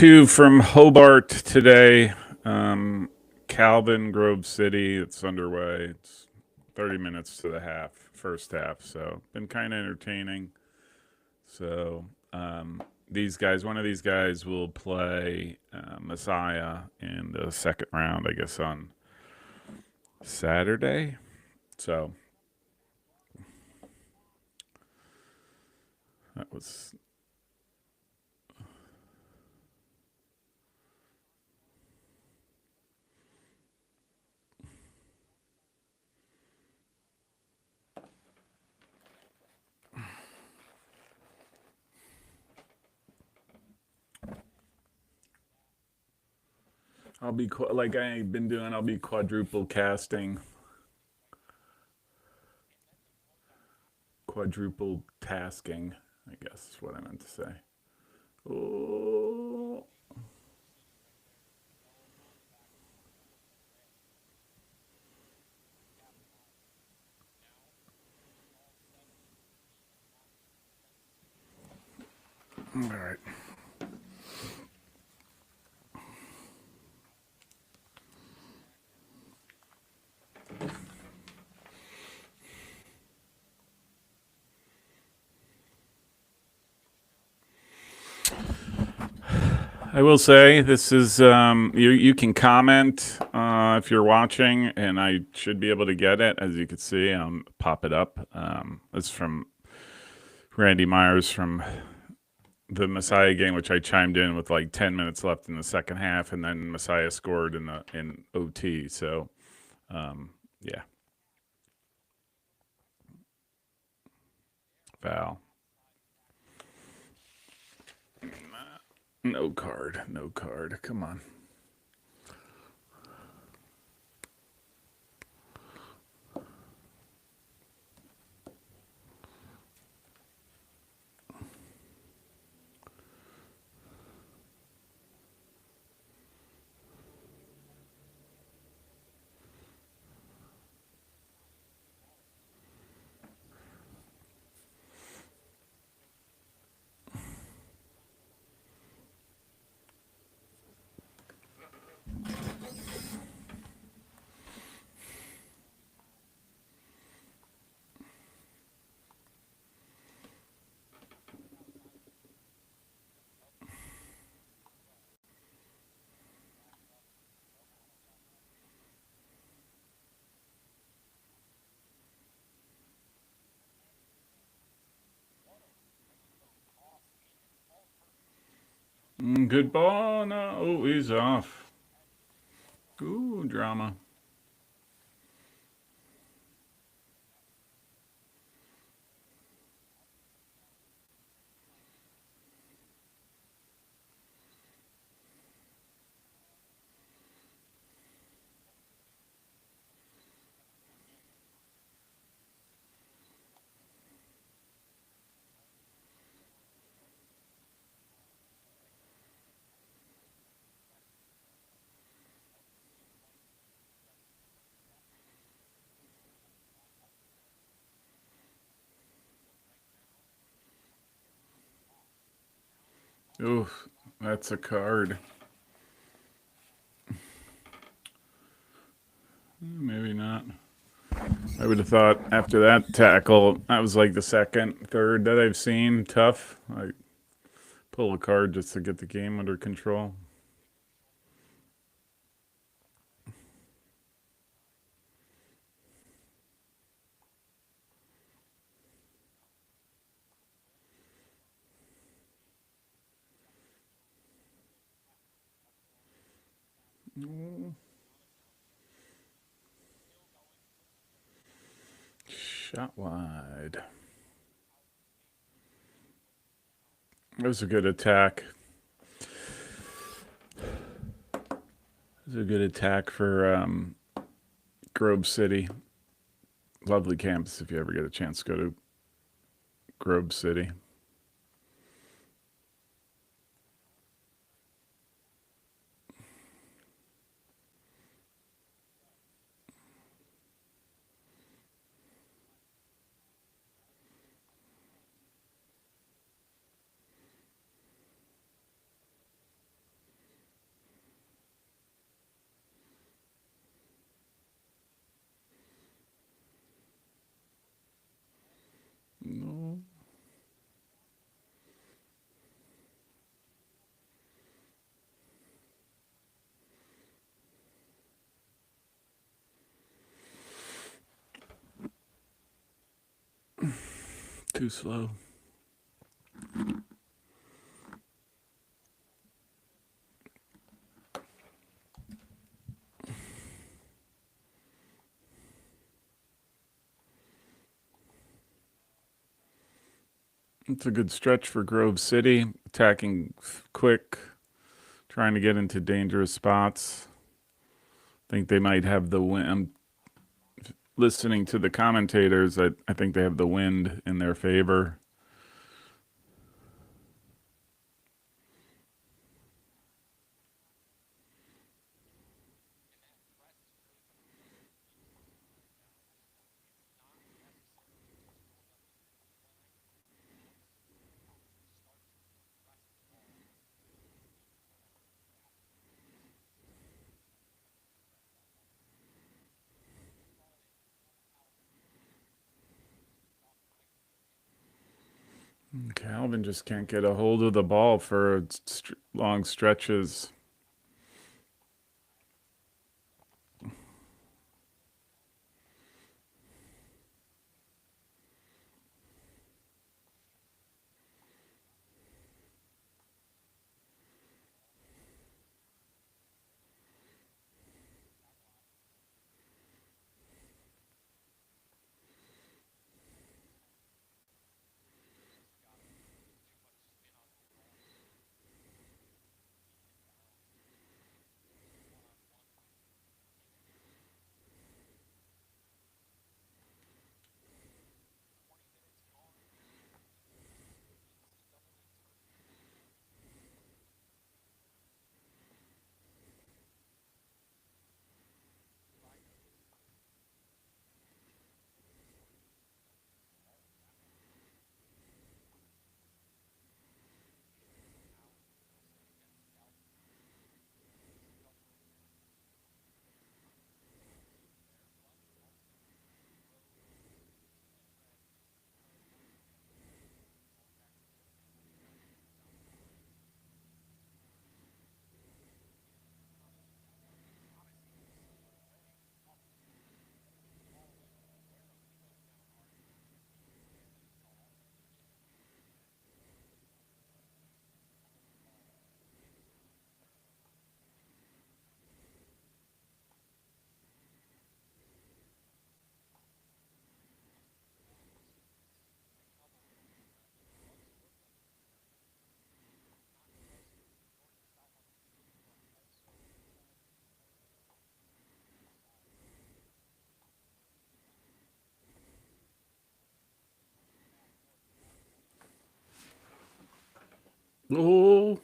2 from Hobart today. Calvin, Grove City. It's underway. It's 30 minutes to the first half. So been kind of entertaining. So one of these guys will play Messiah in the second round, I guess, on Saturday. So that was I'll be like I've been doing. I'll be quadruple tasking, I guess is what I meant to say. Oh, all right. I will say this is you can comment if you're watching, and I should be able to get it. As you can see, pop it up. It's from Randy Myers from the Messiah game, which I chimed in with like 10 minutes left in the second half, and then Messiah scored in OT. So yeah, foul. No card. No card. Come on. Good ball. No, oh, he's off. Ooh, drama. Ooh, that's a card. Maybe not. I would have thought after that tackle, that was like the second, third that I've seen. Tough. I pull a card just to get the game under control. Shot wide. It was a good attack. It was a good attack for Grove City. Lovely campus if you ever get a chance to go to Grove City. Too slow. It's a good stretch for Grove City, attacking quick, trying to get into dangerous spots. Think they might have the wind. I'm listening to the commentators. I think they have the wind in their favor. Calvin just can't get a hold of the ball for long stretches. Oh,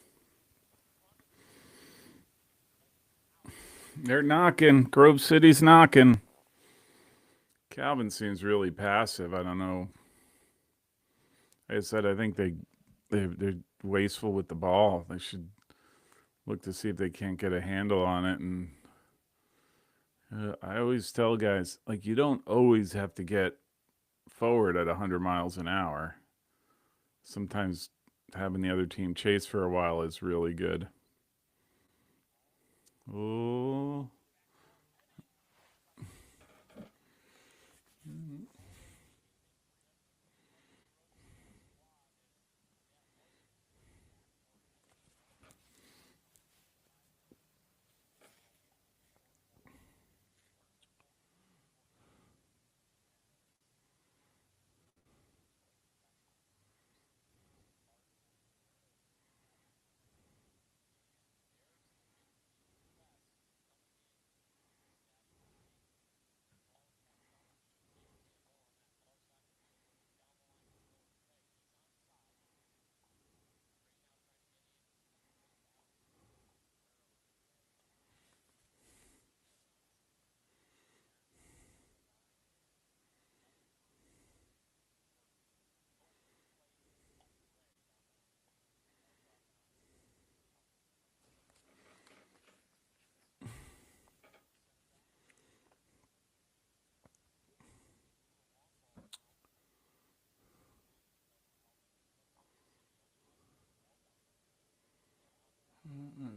they're knocking. Grove City's knocking. Calvin seems really passive. I don't know. Like I said, I think they're wasteful with the ball. They should look to see if they can't get a handle on it. And I always tell guys, like, you don't always have to get forward at 100 miles an hour. Sometimes having the other team chase for a while is really good. Oh,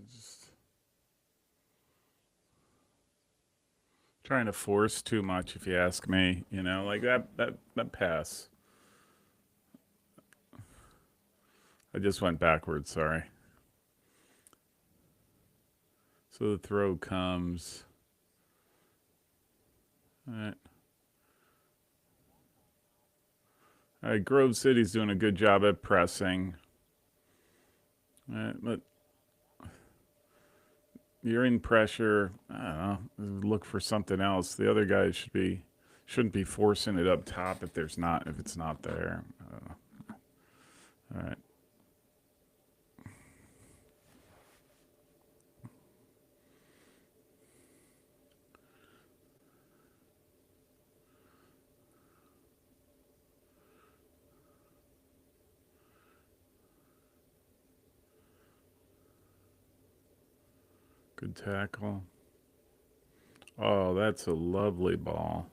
just trying to force too much, if you ask me. Like that pass. I just went backwards, sorry. So the throw comes. All right. All right, Grove City's doing a good job at pressing. All right, but you're in pressure. I don't know. Look for something else. The other guy shouldn't be forcing it up top if it's not there. I don't know. All right. Good tackle. Oh, that's a lovely ball.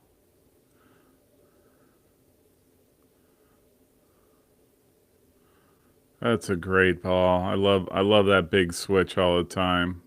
That's a great ball. I love that big switch all the time.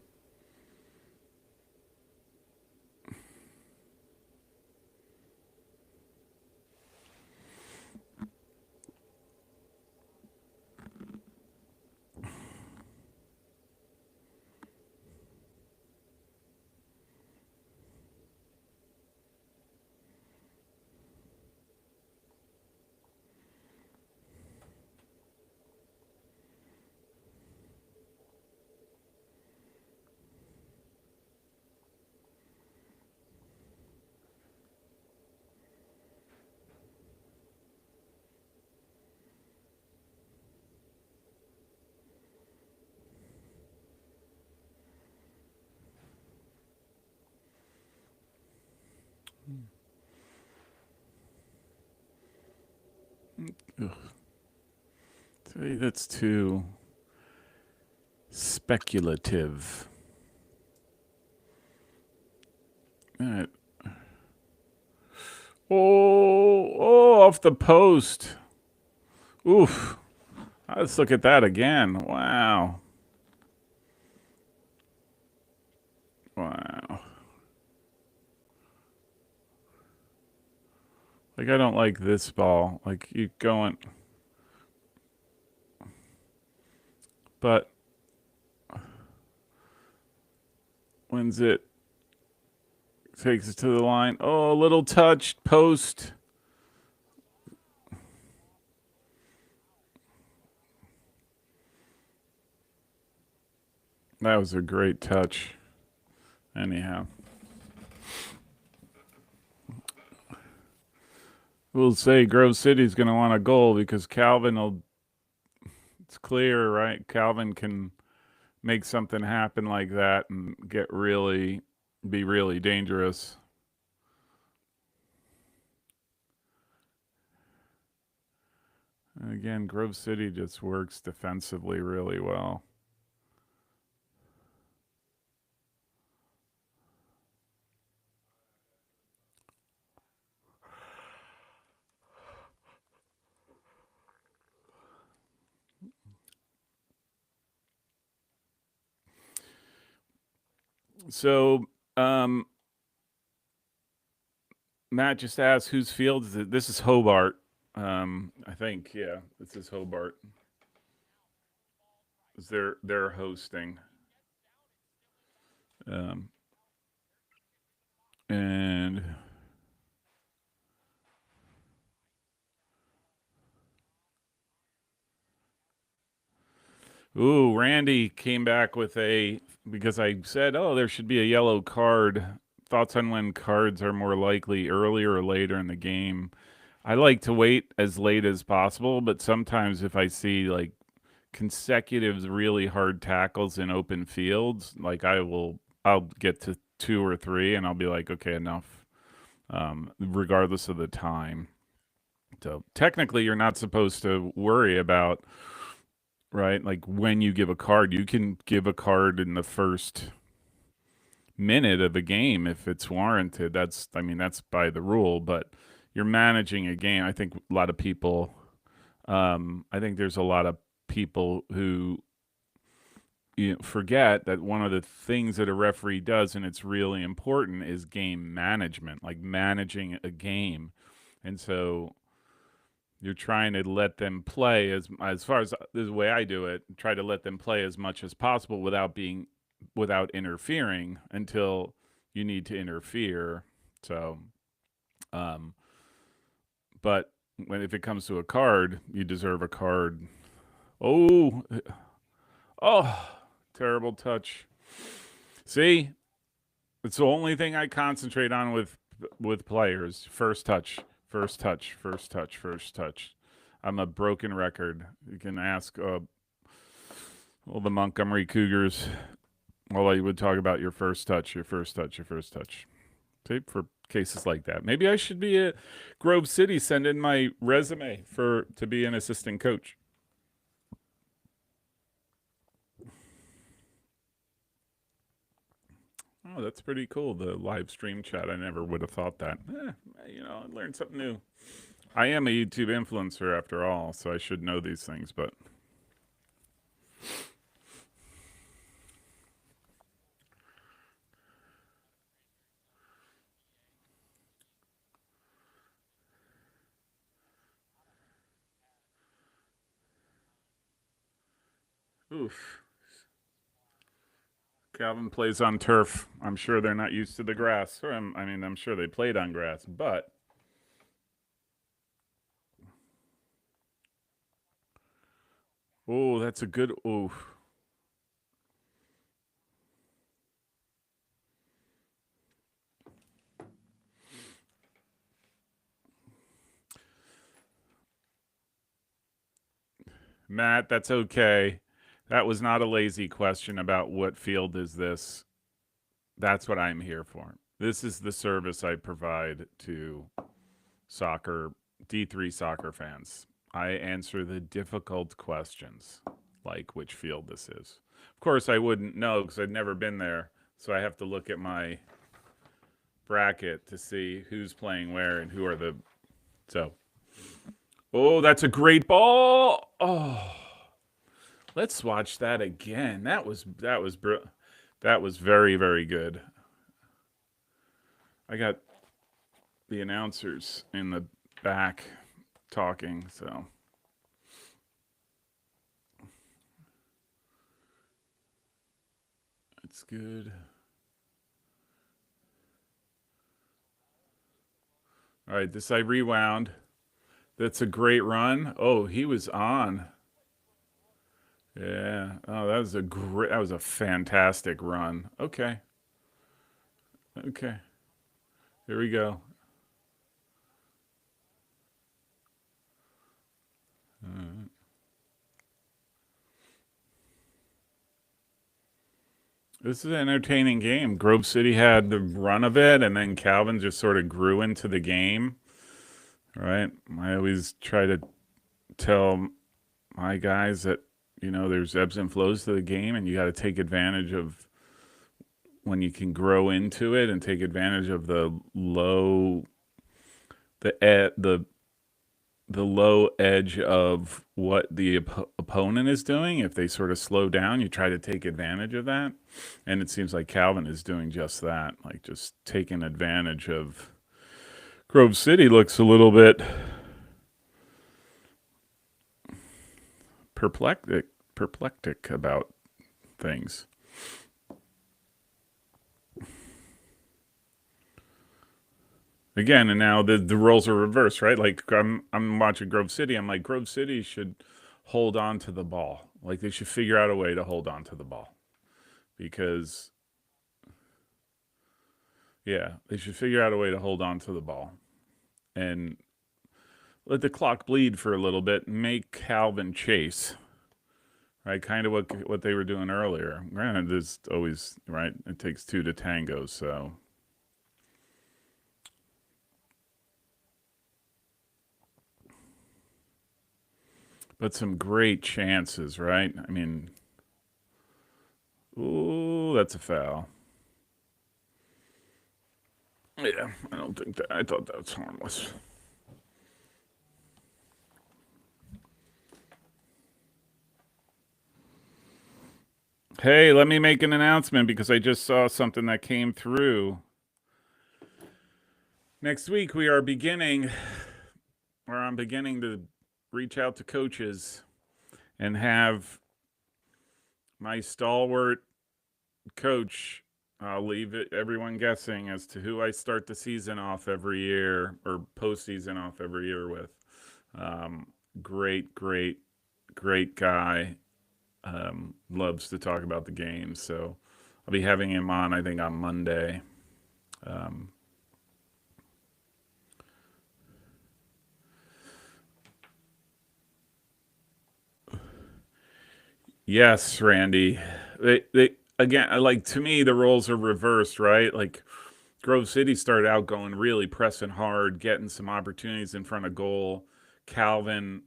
Ugh. That's too speculative. All right. Oh, off the post. Oof. Let's look at that again. Wow. Wow. Like, I don't like this ball. Like, you going. But wins it. Takes it to the line. Oh, a little touch. Post. That was a great touch. Anyhow. We'll say Grove City's going to want a goal because Calvin will. It's clear, right? Calvin can make something happen like that and be really dangerous. And again, Grove City just works defensively really well. So, Matt just asked whose field is it? This is Hobart. I think, yeah, this is Hobart. They're hosting. Um, and ooh, Randy came back with because I said, oh, there should be a yellow card. Thoughts on when cards are more likely earlier or later in the game? I like to wait as late as possible, but sometimes if I see like consecutive really hard tackles in open fields, like I'll get to two or three and I'll be like, okay, enough, regardless of the time. So technically, you're not supposed to worry about, right? Like when you give a card, you can give a card in the first minute of a game if it's warranted. I mean, that's by the rule, but you're managing a game. I think a lot of people, I think there's a lot of people who forget that one of the things that a referee does, and it's really important, is game management, like managing a game. And so You're trying to let them play as far as the way I do it, try to let them play as much as possible without interfering until you need to interfere. So, um, but if it comes to a card, you deserve a card. Oh, oh, terrible touch. See, it's the only thing I concentrate on with players. First touch, first touch, first touch, first touch. I'm a broken record. You can ask the Montgomery Cougars. Well, I would talk about your first touch, your first touch, your first touch. See, for cases like that. Maybe I should be at Grove City, send in my resume to be an assistant coach. Oh, that's pretty cool. The live stream chat. I never would have thought that. I learned something new. I am a YouTube influencer after all, so I should know these things, but oof. Calvin plays on turf. I'm sure they're not used to the grass. I'm sure they played on grass, but oh, that's a good oof. Matt, that's okay. That was not a lazy question about what field is this. That's what I'm here for. This is the service I provide to soccer, D3 soccer fans. I answer the difficult questions, like which field this is. Of course, I wouldn't know because I've never been there. So I have to look at my bracket to see who's playing where and who are the. So, oh, that's a great ball. Oh, let's watch that again. That was very, very good. I got the announcers in the back talking, so it's good. All right, this I rewound. That's a great run. Oh, he was on. Yeah. Oh, that was a fantastic run. Okay. Okay. Here we go. This is an entertaining game. Grove City had the run of it, and then Calvin just sort of grew into the game. Right? I always try to tell my guys that there's ebbs and flows to the game, and you got to take advantage of when you can grow into it and take advantage of the low edge of what the opponent is doing. If they sort of slow down, you try to take advantage of that. And it seems like Calvin is doing just that, like just taking advantage of. Grove City looks a little bit perplectic about things. Again, and now the roles are reversed, right? Like I'm watching Grove City. I'm like, Grove City should hold on to the ball. Like they should figure out a way to hold on to the ball. Because yeah, they should figure out a way to hold on to the ball. And let the clock bleed for a little bit and make Calvin chase. Right? Kind of what they were doing earlier. Granted, there's always right, it takes two to tango, so but some great chances, right? I mean, ooh, that's a foul. Yeah, I don't think that. I thought that was harmless. Hey, let me make an announcement because I just saw something that came through. Next week we are beginning, or I'm beginning to reach out to coaches and have my stalwart coach. I'll leave everyone guessing as to who I start the season off every year or postseason off every year with. Great, great, great guy. Loves to talk about the game. So I'll be having him on, I think, on Monday. Um, yes, Randy. They again, like to me, the roles are reversed, right? Like Grove City started out going really pressing hard, getting some opportunities in front of goal. Calvin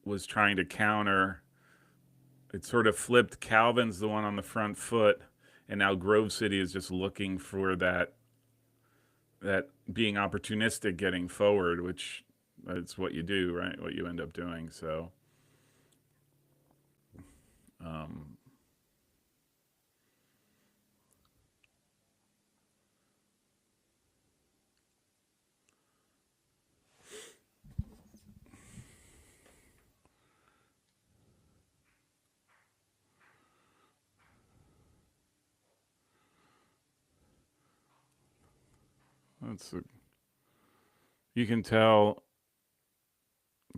was trying to counter. It sort of flipped. Calvin's the one on the front foot, and now Grove City is just looking for that being opportunistic, getting forward, which is what you do, right? What you end up doing. So, um, that's a, you can tell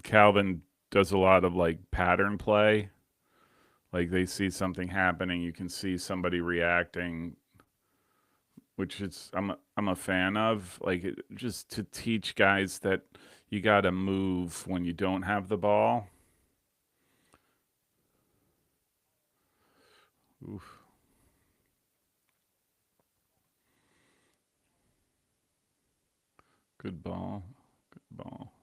Calvin does a lot of like pattern play. Like they see something happening, you can see somebody reacting, which is I'm a fan of. Like just to teach guys that you got to move when you don't have the ball. Oof, good ball, good ball.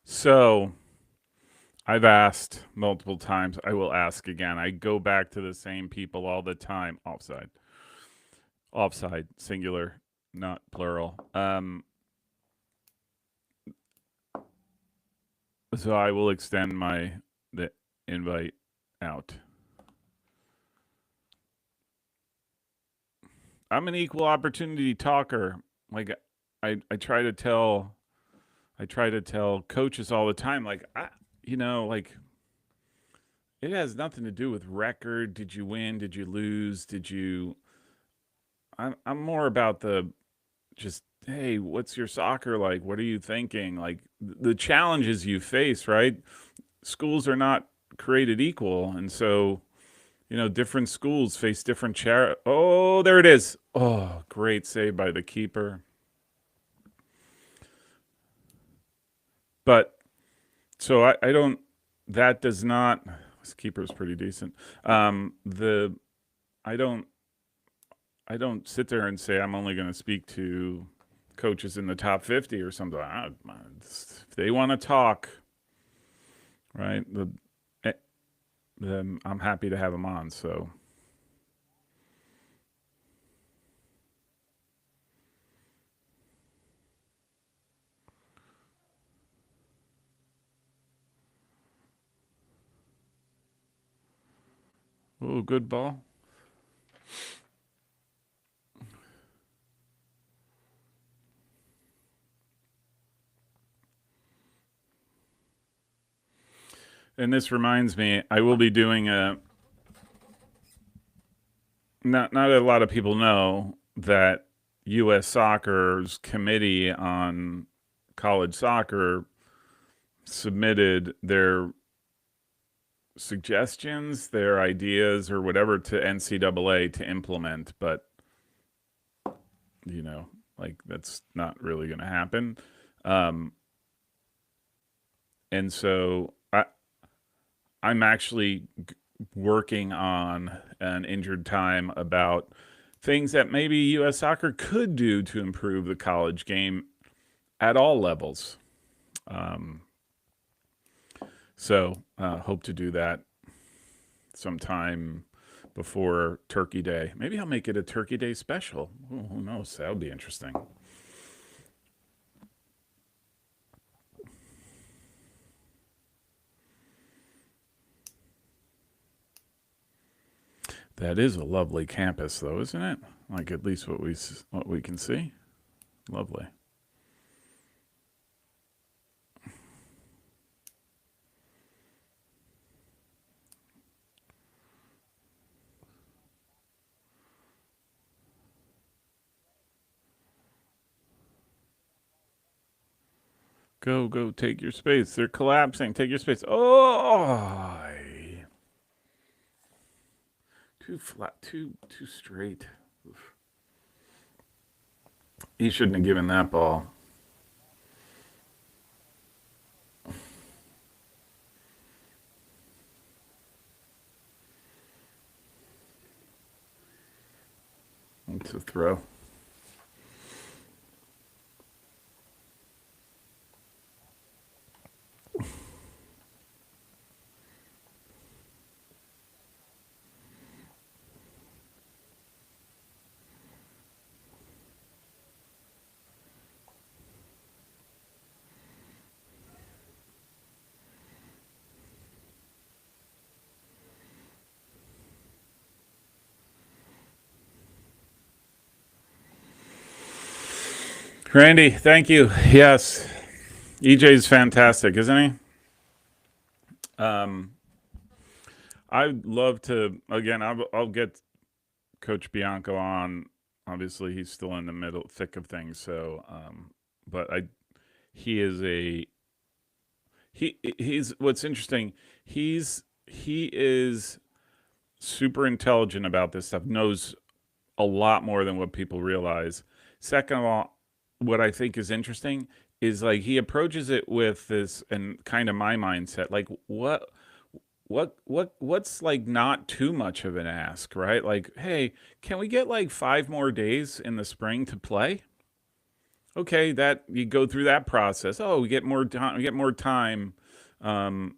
So I've asked multiple times. I will ask again. I go back to the same people all the time. Offside, offside, singular, not plural. So I will extend the invite out. I'm an equal opportunity talker. Like I try to tell coaches all the time like like it has nothing to do with record. Did you win? Did you lose? Did you I'm more about the just hey, what's your soccer like? What are you thinking? Like the challenges you face, right? Schools are not created equal, and so different schools face different Oh, there it is. Oh, great save by the keeper. But so I don't. That does not. This keeper is pretty decent. The I don't. I don't sit there and say I'm only going to speak to coaches in the top 50 or something. If they want to talk, right? Eh, then I'm happy to have them on. So, oh, good ball. And this reminds me, I will be doing a. Not a lot of people know that U.S. Soccer's committee on college soccer submitted their suggestions, their ideas, or whatever to NCAA to implement, but you know, like that's not really going to happen. Um, and so I'm actually working on an injured time about things that maybe U.S. Soccer could do to improve the college game at all levels. Um, so hope to do that sometime before Turkey Day. Maybe I'll make it a Turkey Day special. Ooh, who knows? That would be interesting. That is a lovely campus, though, isn't it? Like at least what we can see. Lovely. Go, go, take your space. They're collapsing. Take your space. Oh, too flat, too straight. Oof. He shouldn't have given that ball. It's a throw. Randy, thank you. Yes, EJ's fantastic, isn't he? Um, I'd love to. Again, I'll get Coach Bianco on. Obviously, he's still in the middle, thick of things. So, but he is a he's what's interesting. He is super intelligent about this stuff. Knows a lot more than what people realize. Second of all, what I think is interesting is like he approaches it with this and kind of my mindset, like what's like not too much of an ask, right? Like, hey, can we get like 5 more days in the spring to play? Okay, that you go through that process. Oh, we get more time. We get more time um,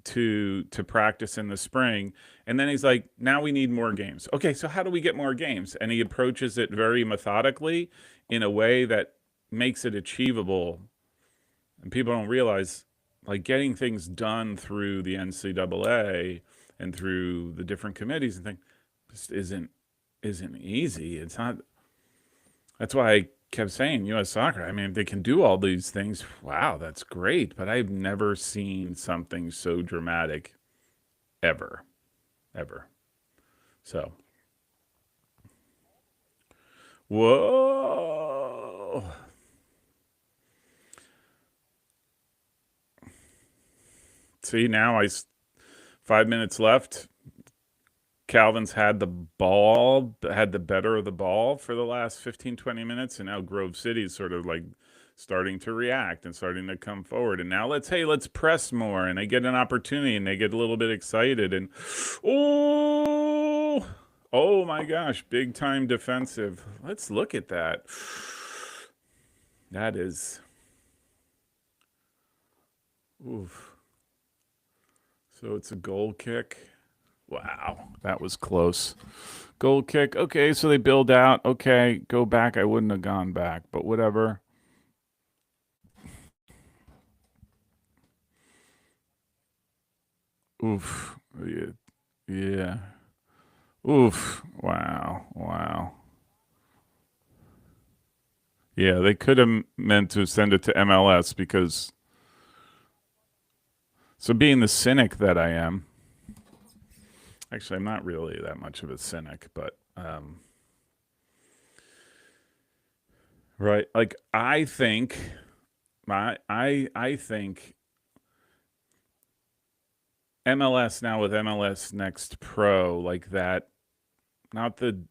to practice in the spring. And then he's like, now we need more games. Okay, so how do we get more games? And he approaches it very methodically in a way that makes it achievable. And people don't realize like getting things done through the NCAA and through the different committees and things just isn't easy. It's not. That's why I kept saying U.S. soccer. I mean, if they can do all these things, wow, that's great. But I've never seen something so dramatic ever, ever. So, whoa. See, now 5 minutes left. Calvin's had the ball, had the better of the ball for the last 15, 20 minutes. And now Grove City's sort of like starting to react and starting to come forward. And now let's press more. And they get an opportunity and they get a little bit excited. And oh my gosh, big time defensive. Let's look at that. That is, oof. So it's a goal kick. Wow, that was close. Goal kick. Okay, so they build out. Okay, go back. I wouldn't have gone back, but whatever. Oof. Yeah. Yeah. Oof. Wow. Wow. Yeah, they could have meant to send it to MLS because, so being the cynic that I am, actually, I'm not really that much of a cynic, but, right. Like, I think MLS now with MLS Next Pro, like that, not the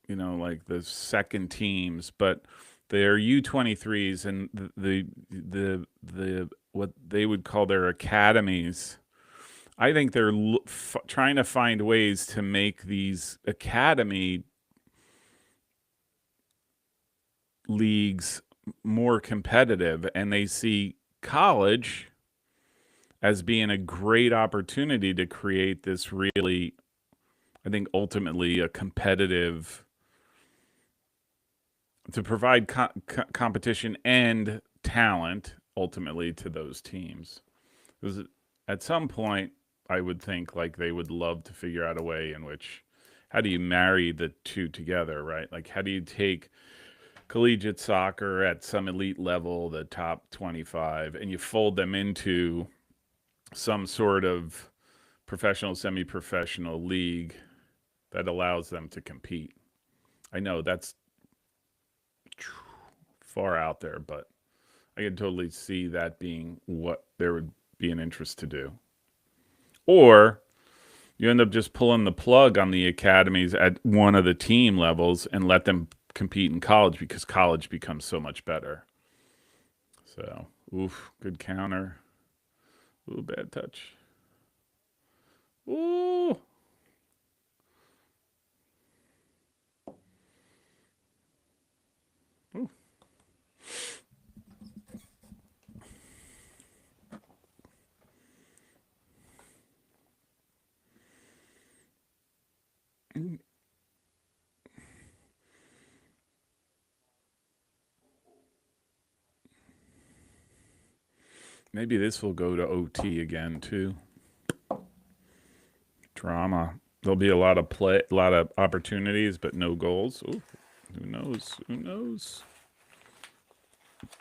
like the second teams, but their U23s and the what they would call their academies. I think they're trying to find ways to make these academy leagues more competitive, and they see college as being a great opportunity to create this really, I think, ultimately a competitive, to provide competition and talent ultimately to those teams. Because at some point, I would think like they would love to figure out a way in which, how do you marry the two together, right? Like, how do you take collegiate soccer at some elite level, the top 25, and you fold them into some sort of professional, semi professional league that allows them to compete? I know that's far out there, but I can totally see that being what there would be an interest to do. Or you end up just pulling the plug on the academies at one of the team levels and let them compete in college because college becomes so much better. So, oof, good counter. Ooh, bad touch. Ooh. Ooh. Maybe this will go to OT again too. Drama. There'll be a lot of play, a lot of opportunities, but no goals. Ooh, who knows? Who knows?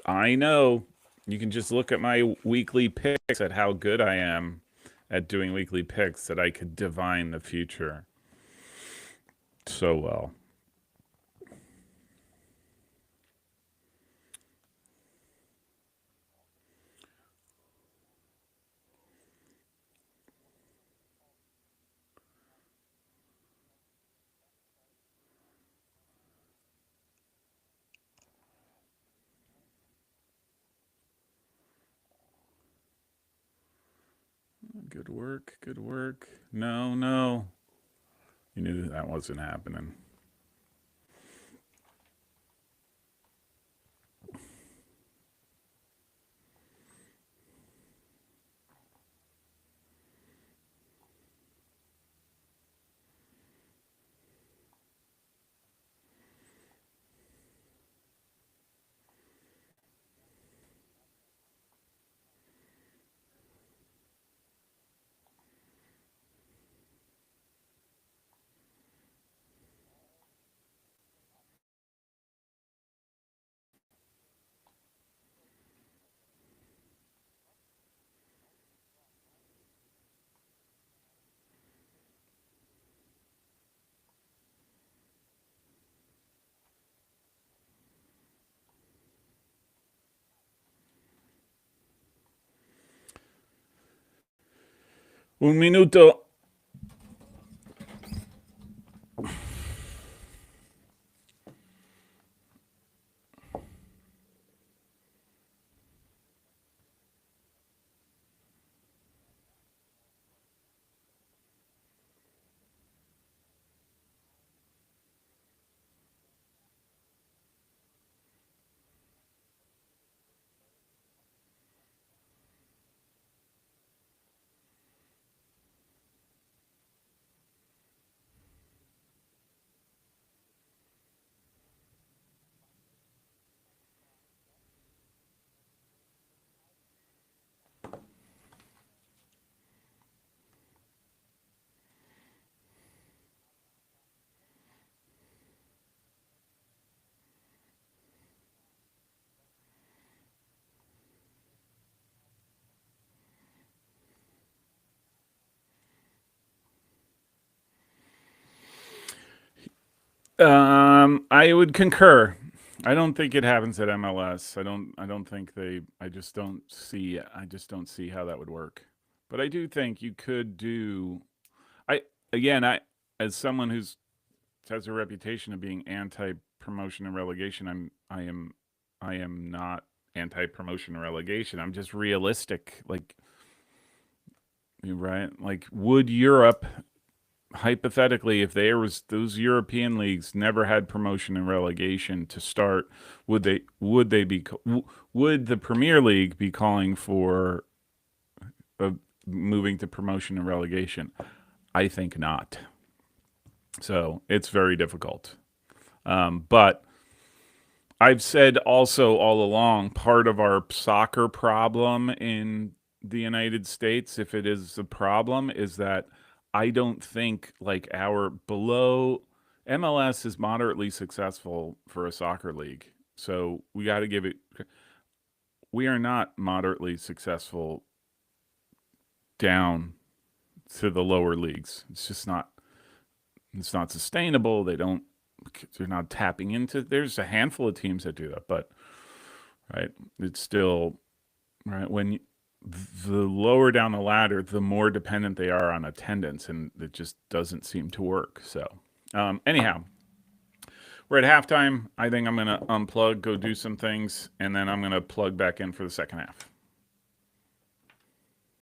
I know. You can just look at my weekly picks at how good I am at doing weekly picks that I could divine the future so well. Good work. Good work. No, no. You knew that wasn't happening. Un minuto. I would concur. I don't think it happens at MLS. I don't think they. I just don't see. I just don't see how that would work. But I do think you could do. I again. I as someone who's has a reputation of being anti promotion and relegation. I am not anti promotion and relegation. I'm just realistic. Like right. Like would Europe hypothetically, if there was those European leagues never had promotion and relegation to start, would the Premier League be calling for moving to promotion and relegation? I think not. So it's very difficult. But I've said also all along, part of our soccer problem in the United States, if it is a problem, is that I don't think like our below MLS is moderately successful for a soccer league. So we got to give it, we are not moderately successful down to the lower leagues. It's just not, it's not sustainable. They're not tapping into, there's a handful of teams that do that, but right, it's still right when the lower down the ladder, the more dependent they are on attendance, and it just doesn't seem to work. So anyhow, we're at halftime. I think I'm going to unplug, go do some things, and then I'm going to plug back in for the second half.